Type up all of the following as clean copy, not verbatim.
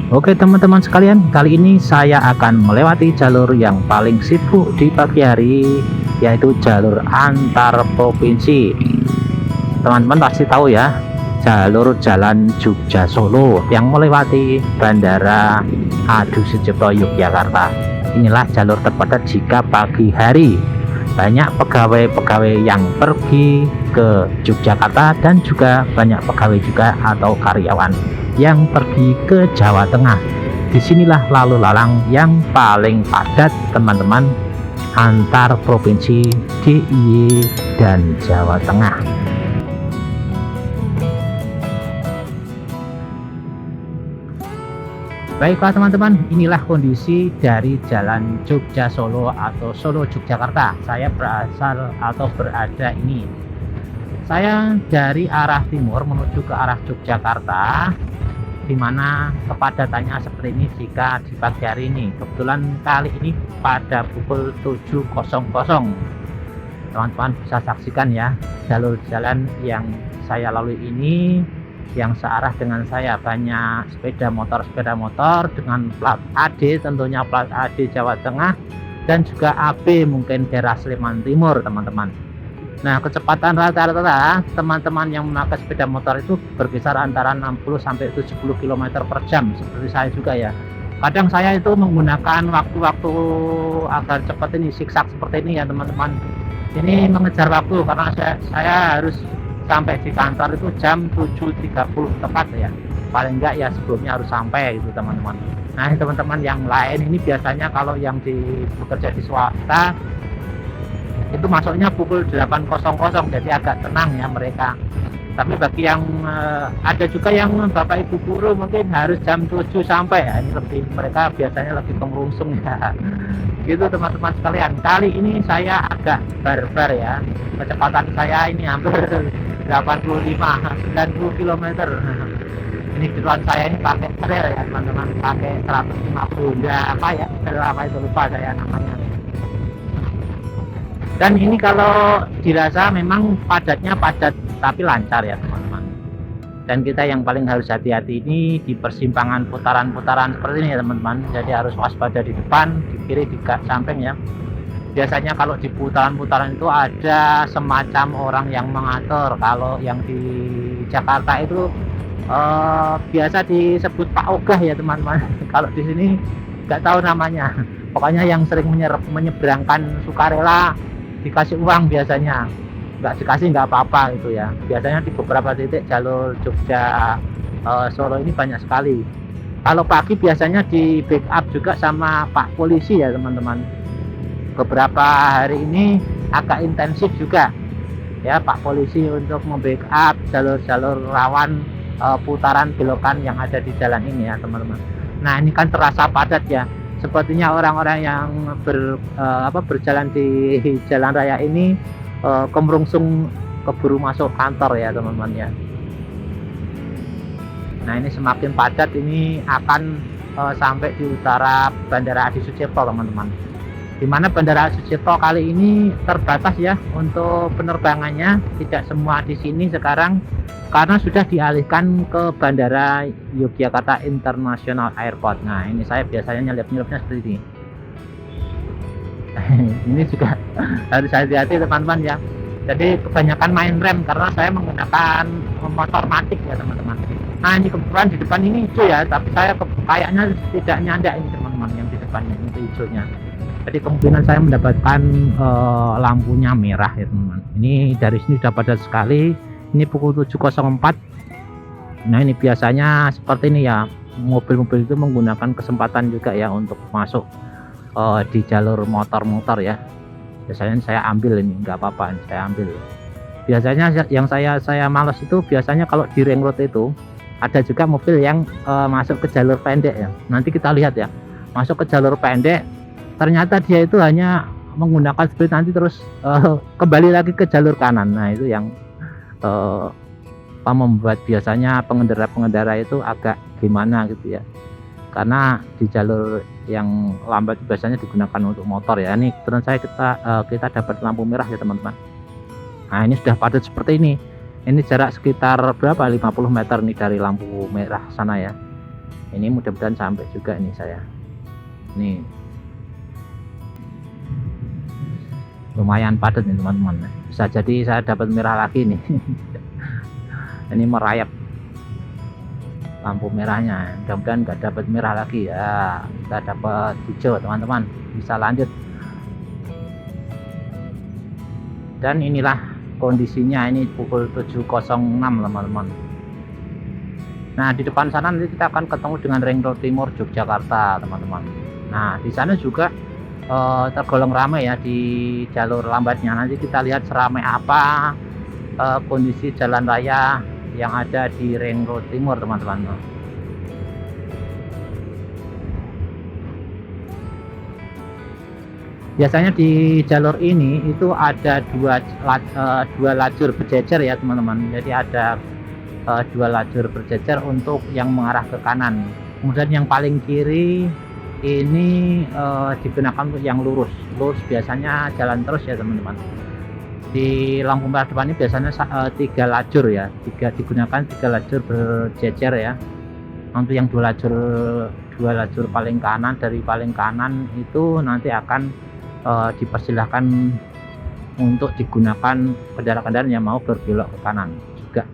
Oke teman-teman sekalian, kali ini saya akan melewati jalur yang paling sibuk di pagi hari, yaitu jalur antar provinsi. Teman-teman pasti tahu ya, jalur jalan Jogja Solo yang melewati Bandara Adi Sucipto Yogyakarta. Inilah jalur terpadat jika pagi hari. Banyak pegawai-pegawai yang pergi ke Yogyakarta dan juga banyak pegawai juga atau karyawan yang pergi ke Jawa Tengah. Disinilah lalu lalang yang paling padat teman-teman, antar provinsi DIY dan Jawa Tengah. Baiklah teman-teman, inilah kondisi dari jalan Jogja Solo atau Solo Yogyakarta. Saya berasal atau berada ini. Saya dari arah timur menuju ke arah Yogyakarta, di mana kepadatannya seperti ini jika di pagi hari ini. Kebetulan kali ini pada pukul 7.00. Teman-teman bisa saksikan ya, jalur jalan yang saya lalui ini yang searah dengan saya, banyak sepeda motor dengan plat AD, tentunya plat AD Jawa Tengah dan juga AB mungkin daerah Sleman Timur teman-teman. Nah, kecepatan rata-rata teman-teman yang memakai sepeda motor itu berkisar antara 60 sampai 70 km per jam, seperti saya juga ya. Kadang saya itu menggunakan waktu-waktu agar cepat ini, zigzag seperti ini ya teman-teman. Ini mengejar waktu karena saya harus sampai di kantor itu jam 7.30 tepat ya. Paling enggak ya sebelumnya harus sampai gitu teman-teman. Nah, teman-teman yang lain ini biasanya kalau yang bekerja di swasta itu masuknya pukul 8.00, jadi agak tenang ya mereka. Tapi bagi yang ada juga yang bapak ibu guru mungkin harus jam 7 sampai ya, ini mereka biasanya lebih kemerungsung ya. Gitu teman-teman sekalian, kali ini saya agak barbar ya, kecepatan saya ini hampir 85-90 km. Ini kebetulan saya ini pakai trail ya teman-teman, pakai 150 apa ya, apa itu lupa saya namanya. Dan ini kalau dirasa memang padatnya padat tapi lancar ya teman-teman. Dan kita yang paling harus hati-hati ini di persimpangan putaran-putaran seperti ini ya teman-teman. Jadi harus waspada di depan, di kiri, di samping ya. Biasanya kalau di putaran-putaran itu ada semacam orang yang mengatur. Kalau yang di Jakarta itu biasa disebut Pak Ogah ya teman-teman. Kalau di sini nggak tahu namanya. Pokoknya yang sering menyeberangkan sukarela dikasih uang biasanya, nggak dikasih nggak apa-apa gitu ya. Biasanya di beberapa titik jalur Jogja Solo ini banyak sekali. Kalau pagi biasanya di backup juga sama Pak Polisi ya teman-teman. Beberapa hari ini agak intensif juga ya Pak Polisi untuk membackup jalur-jalur rawan putaran belokan yang ada di jalan ini ya teman-teman. Nah, ini kan terasa padat ya. Sepertinya orang-orang yang berjalan di jalan raya ini kemerungsung keburu masuk kantor ya teman-teman ya. Nah, ini semakin padat ini akan sampai di utara Bandara Adi Sucipto teman-teman. Dimana Bandara Adi Sucipto kali ini terbatas ya untuk penerbangannya, tidak semua di sini sekarang karena sudah dialihkan ke Bandara Yogyakarta International Airport. Nah, ini saya biasanya nyelip-nyelipnya seperti ini. Ini juga harus hati-hati teman-teman ya. Jadi kebanyakan main rem karena saya menggunakan motor matic ya teman-teman. Nah, ini kebetulan di depan ini hijau ya, tapi saya kayaknya tidak nyandak ini teman-teman, yang di depannya itu hijaunya. Jadi kemungkinan saya mendapatkan lampunya merah ya teman-teman. Ini dari sini sudah padat sekali. Ini pukul 7.04. Nah, ini biasanya seperti ini ya, mobil-mobil itu menggunakan kesempatan juga ya untuk masuk di jalur motor-motor ya. Biasanya saya ambil ini, nggak apa-apa, saya ambil. Biasanya yang saya malas itu biasanya kalau di ring road itu ada juga mobil yang masuk ke jalur pendek ya. Nanti kita lihat ya, masuk ke jalur pendek ternyata dia itu hanya menggunakan speed, nanti terus kembali lagi ke jalur kanan. Nah, itu yang membuat biasanya pengendara-pengendara itu agak gimana gitu ya, karena di jalur yang lambat biasanya digunakan untuk motor ya. Ini kebetulan kita dapat lampu merah ya teman-teman. Nah, ini sudah padat seperti ini. Ini jarak sekitar berapa, 50 meter nih dari lampu merah sana ya. Ini mudah-mudahan sampai juga ini saya. Nih. Lumayan padat nih teman-teman. Bisa jadi saya dapat merah lagi nih. Ini merayap lampu merahnya, mudah-mudahan nggak dapat merah lagi ya, kita dapat hijau teman-teman, bisa lanjut. Dan inilah kondisinya, ini pukul 7.06 teman-teman. Nah di depan sana nanti kita akan ketemu dengan Ring Road Timur Yogyakarta teman-teman. Nah di sana juga tergolong ramai ya di jalur lambatnya. Nanti kita lihat seramai apa kondisi jalan raya yang ada di Ring Road Timur teman-teman. Biasanya di jalur ini itu ada dua lajur berjejer ya teman-teman. Jadi ada dua lajur berjejer untuk yang mengarah ke kanan. Kemudian yang paling kiri ini digunakan untuk yang lurus biasanya jalan terus ya teman-teman. Di lampu merah depan ini biasanya 3 lajur ya, digunakan 3 lajur berjejer ya. Untuk yang dua lajur paling kanan, dari paling kanan itu nanti akan dipersilahkan untuk digunakan kendaraan-kendaraan yang mau berbelok ke kanan juga.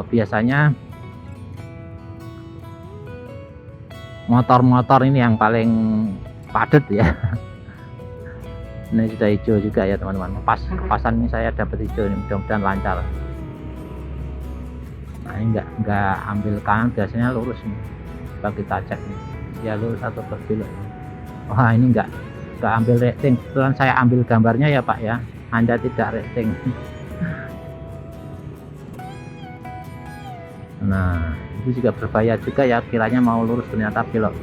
Biasanya motor-motor ini yang paling padat ya. Ini sudah hijau juga ya teman-teman. Kepasan ini saya dapat hijau, ini mudah-mudahan lancar. Nah ini enggak ambil kanan, biasanya lurus nih. Coba kita cek nih, ya lurus atau berbelok. Wah ini enggak ambil rating. Kebetulan saya ambil gambarnya ya Pak ya, Anda tidak rating. Nah itu juga berbahaya juga ya, kiranya mau lurus ternyata belok.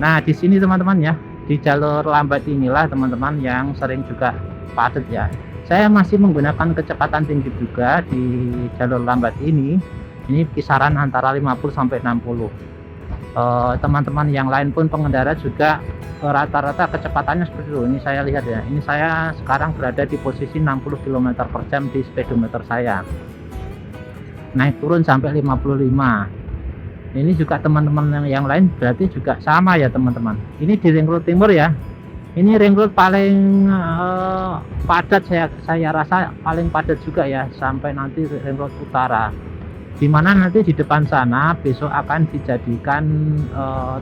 Nah di sini teman-teman ya, di jalur lambat inilah teman-teman yang sering juga padat ya. Saya masih menggunakan kecepatan tinggi juga di jalur lambat ini kisaran antara 50 sampai 60. Teman-teman yang lain pun pengendara juga rata-rata kecepatannya seperti itu. Ini saya lihat ya, ini saya sekarang berada di posisi 60 km per jam di speedometer saya, naik turun sampai 55. Ini juga teman-teman yang lain berarti juga sama ya teman-teman. Ini di Ring Road Timur ya, ini ring road paling padat, saya rasa paling padat juga ya, sampai nanti Ring Road Utara, dimana nanti di depan sana besok akan dijadikan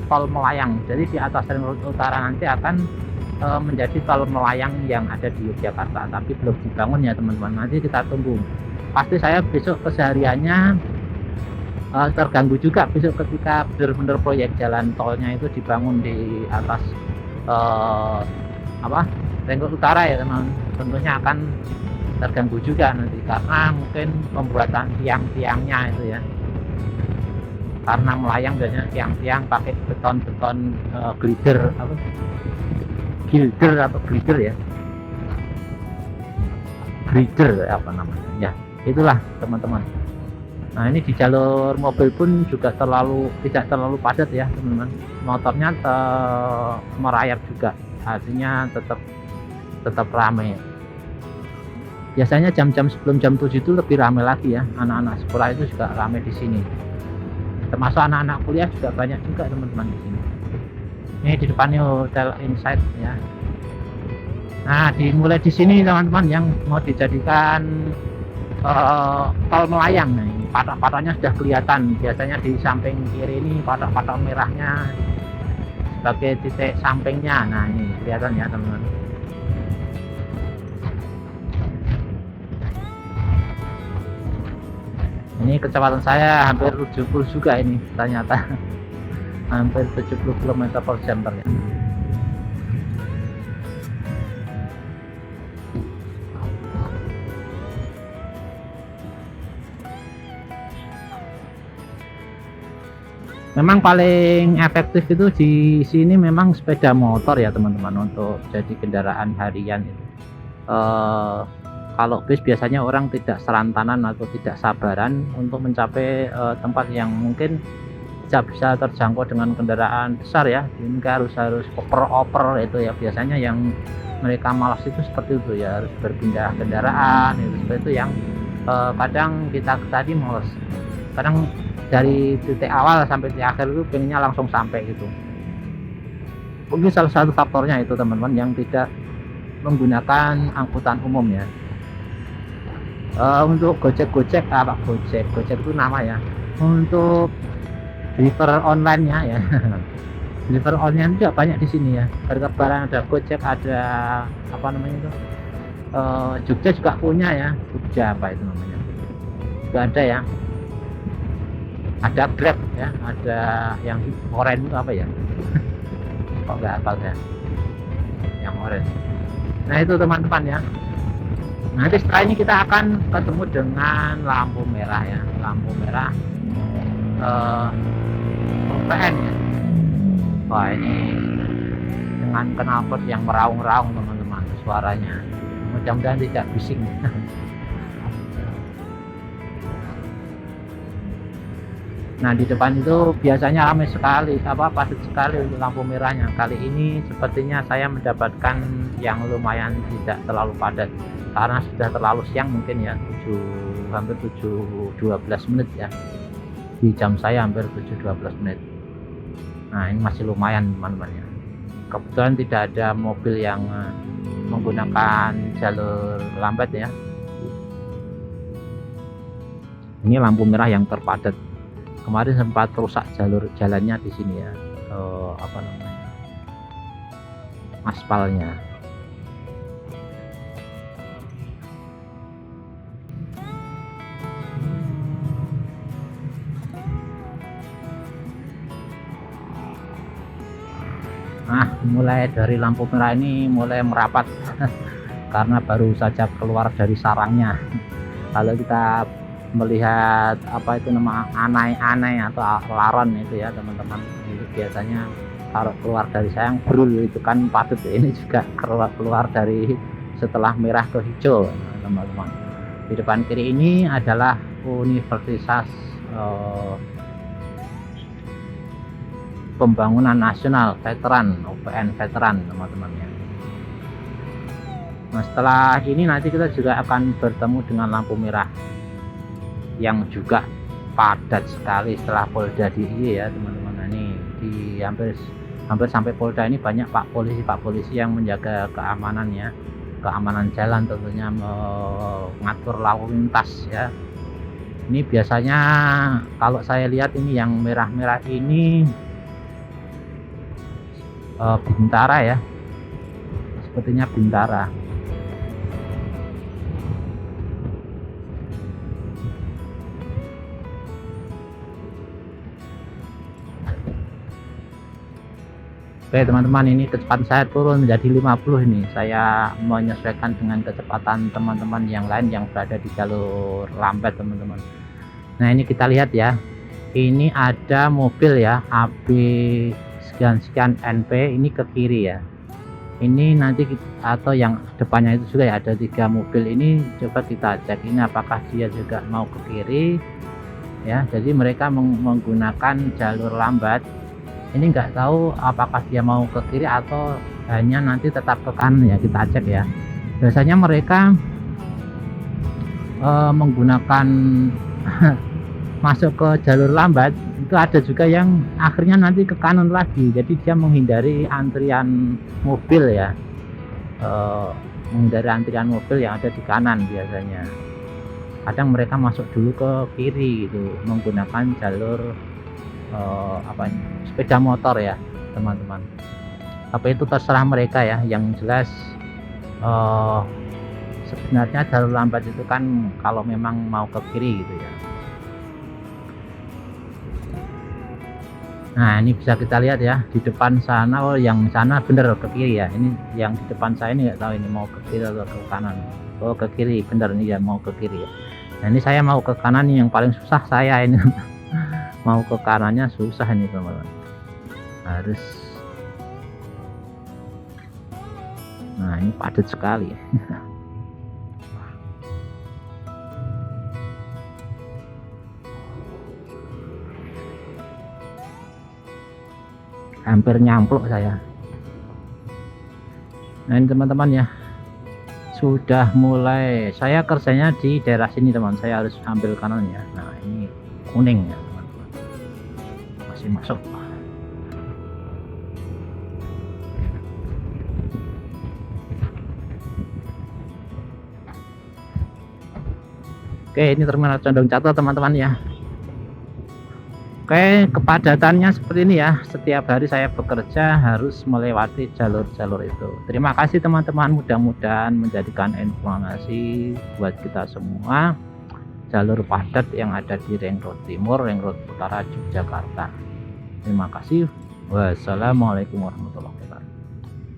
tol melayang. Jadi di atas Ring Road Utara nanti akan menjadi tol melayang yang ada di Yogyakarta, tapi belum dibangun ya teman-teman. Nanti kita tunggu, pasti saya besok kesehariannya terganggu juga besok ketika benar-benar proyek jalan tolnya itu dibangun di atas Ring Road Utara ya teman. Tentunya akan terganggu juga nanti karena mungkin pembuatan tiang-tiangnya itu ya, karena melayang biasanya tiang-tiang pakai beton glider ya, grider apa namanya ya, itulah teman-teman. Nah ini di jalur mobil pun juga tidak terlalu padat ya teman-teman, motornya merayap juga, artinya tetap ramai. Biasanya jam-jam sebelum jam 7 itu lebih ramai lagi ya, anak-anak sekolah itu juga ramai di sini, termasuk anak-anak kuliah juga banyak juga teman-teman di sini. Ini di depannya Hotel Insight ya. Nah dimulai di sini teman-teman yang mau dijadikan tol melayang. Nah ini patok-patoknya sudah kelihatan, biasanya di samping kiri ini patok-patok merahnya sebagai titik sampingnya. Nah ini kelihatan ya teman-teman. Ini kecepatan saya hampir 70 juga ini ternyata. Hampir 70 km per jam ternyata. Memang paling efektif itu di sini memang sepeda motor ya teman-teman, untuk jadi kendaraan harian itu. Kalau bis biasanya orang tidak serantanan atau tidak sabaran untuk mencapai tempat yang mungkin tidak bisa terjangkau dengan kendaraan besar ya. Ini harus oper itu ya, biasanya yang mereka malas itu seperti itu ya, harus berpindah kendaraan itu, seperti itu yang kadang kita tadi malas. kadang dari titik awal sampai titik akhir itu pengennya langsung sampai gitu. Mungkin salah satu faktornya itu teman-teman yang tidak menggunakan angkutan umum ya. Untuk Gojek itu nama ya, untuk deliver online-nya ya. Deliver online juga banyak di sini ya, barang ada Gojek, ada apa namanya itu, Jogja juga punya ya, Jogja apa itu namanya juga ada ya, ada Grab ya, ada yang orange itu apa ya kok nggak hafal ya, yang orange. Nah itu teman-teman ya. Nanti setelah ini kita akan ketemu dengan lampu merah ya, lampu merah OPN ya. Wah ini dengan knalpot yang meraung-raung teman-teman suaranya, mudah-mudahan tidak bising. Nah di depan itu biasanya ramai sekali, padat sekali untuk lampu merahnya. Kali ini sepertinya saya mendapatkan yang lumayan tidak terlalu padat karena sudah terlalu siang mungkin ya, hampir 7.12 menit ya, di jam saya hampir 7.12 menit. Nah ini masih lumayan teman-teman ya. Kebetulan tidak ada mobil yang menggunakan jalur lambat ya. Ini lampu merah yang terpadat. Kemarin sempat rusak jalannya di sini ya, apa namanya, aspalnya. Nah mulai dari lampu merah ini mulai merapat karena baru saja keluar dari sarangnya. Kalau kita melihat apa itu nama anai atau laron itu ya teman-teman, itu biasanya kalau keluar dari sarang brul itu kan padat. Ini juga keluar dari setelah merah ke hijau teman-teman. Di depan kiri ini adalah Universitas Pembangunan Nasional Veteran, UPN Veteran teman-teman ya. Nah setelah ini nanti kita juga akan bertemu dengan lampu merah yang juga padat sekali setelah Polda DIY ya teman-teman. Nah, ini di hampir sampai Polda ini banyak pak polisi yang menjaga keamanannya, keamanan jalan, tentunya mengatur lalu lintas ya. Ini biasanya kalau saya lihat ini yang merah-merah ini Bintara ya, sepertinya Bintara. Oke teman-teman, ini kecepatan saya turun menjadi 50 ini. Saya menyesuaikan dengan kecepatan teman-teman yang lain yang berada di jalur lambat teman-teman. Nah ini kita lihat ya, ini ada mobil ya, AB sekian NP, ini ke kiri ya. Ini nanti atau yang depannya itu juga ya, ada 3 mobil ini. Coba kita cek ini apakah dia juga mau ke kiri ya. Jadi mereka menggunakan jalur lambat. Ini nggak tahu apakah dia mau ke kiri atau hanya nanti tetap ke kanan ya, kita cek ya. Biasanya mereka menggunakan masuk ke jalur lambat itu ada juga yang akhirnya nanti ke kanan lagi, jadi dia menghindari antrian mobil ya, menghindari antrian mobil yang ada di kanan. Biasanya kadang mereka masuk dulu ke kiri gitu, menggunakan jalur sepeda motor ya teman-teman. Tapi itu terserah mereka ya, yang jelas sebenarnya jalur lambat itu kan kalau memang mau ke kiri gitu ya. Nah ini bisa kita lihat ya di depan sana, oh yang sana bener ke kiri ya. Ini yang di depan saya ini nggak tahu ini mau ke kiri atau ke kanan. Oh ke kiri, bener nih ya, mau ke kiri ya. Nah ini saya mau ke kanan nih, yang paling susah saya ini. Mau ke kanannya susah ini teman-teman, harus, nah ini padat sekali. Hampir nyampluk saya. Nah ini teman-teman ya, sudah mulai, saya kerjanya di daerah sini teman, saya harus ambil kanan ya. Nah ini kuning ya teman-teman, masih masuk. Oke, ini terminal Condong Catur teman-teman ya. Oke, kepadatannya seperti ini ya. Setiap hari saya bekerja harus melewati jalur-jalur itu. Terima kasih teman-teman, mudah-mudahan menjadikan informasi buat kita semua. Jalur padat yang ada di Ring Road Timur, Ring Road Utara Yogyakarta. Terima kasih. Wassalamualaikum warahmatullahi wabarakatuh.